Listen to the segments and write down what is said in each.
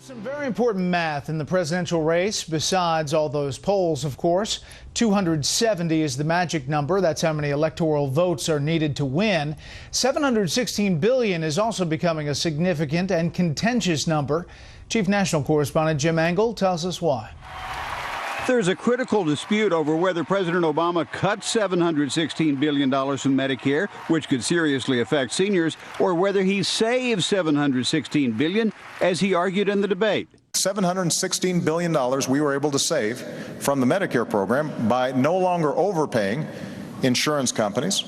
Some very important math in the presidential race, besides all those polls, of course. 270 is the magic number. That's how many electoral votes are needed to win. $716 billion is also becoming a significant and contentious number. Chief National Correspondent Jim Angle tells us why. There's a critical dispute over whether President Obama cut $716 billion from Medicare, which could seriously affect seniors, or whether he saved $716 billion, as he argued in the debate. $716 billion we were able to save from the Medicare program by no longer overpaying insurance companies,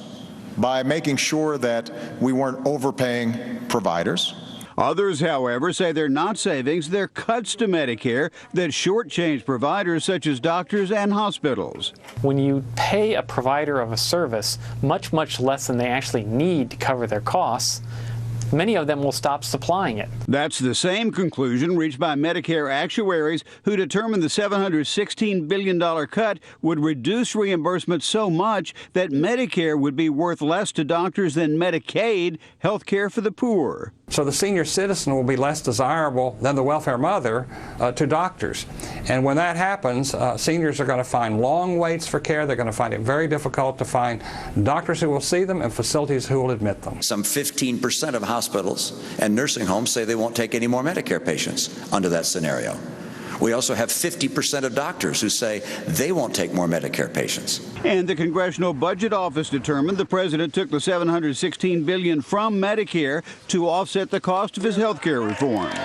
by making sure that we weren't overpaying providers. Others, however, say they're not savings, they're cuts to Medicare that shortchange providers such as doctors and hospitals. When you pay a provider of a service much, much less than they actually need to cover their costs, many of them will stop supplying it. That's the same conclusion reached by Medicare actuaries who determined the $716 billion cut would reduce reimbursement so much that Medicare would be worth less to doctors than Medicaid, health care for the poor. So the senior citizen will be less desirable than the welfare mother to doctors. And when that happens, seniors are going to find long waits for care. They're going to find it very difficult to find doctors who will see them and facilities who will admit them. Some 15% of hospitals and nursing homes say they won't take any more Medicare patients under that scenario. We also have 50% of doctors who say they won't take more Medicare patients. And the Congressional Budget Office determined the president took the $716 billion from Medicare to offset the cost of his health care reforms.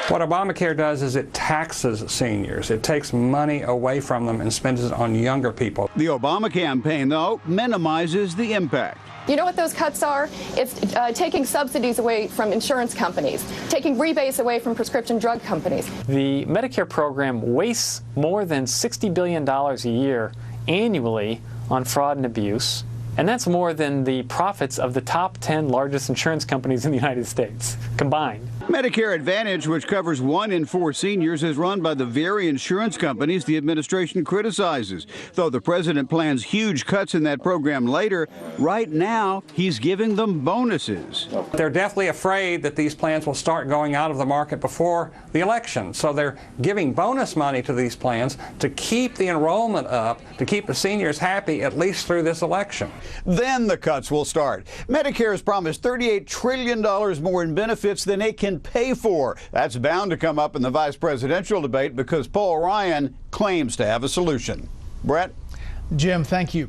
What Obamacare does is it taxes seniors. It takes money away from them and spends it on younger people. The Obama campaign, though, minimizes the impact. You know what those cuts are? It's taking subsidies away from insurance companies, taking rebates away from prescription drug companies. The Medicare program wastes more than $60 billion a year annually on fraud and abuse, and that's more than the profits of the top 10 largest insurance companies in the United States combined. Medicare Advantage, which covers 1 in 4 seniors, is run by the very insurance companies the administration criticizes. Though the president plans huge cuts in that program later, right now he's giving them bonuses. They're deathly afraid that these plans will start going out of the market before the election. So they're giving bonus money to these plans to keep the enrollment up, to keep the seniors happy at least through this election. Then the cuts will start. Medicare has promised $38 trillion more in benefits than it can pay for. That's bound to come up in the vice presidential debate because Paul Ryan claims to have a solution. Brett? Jim, thank you.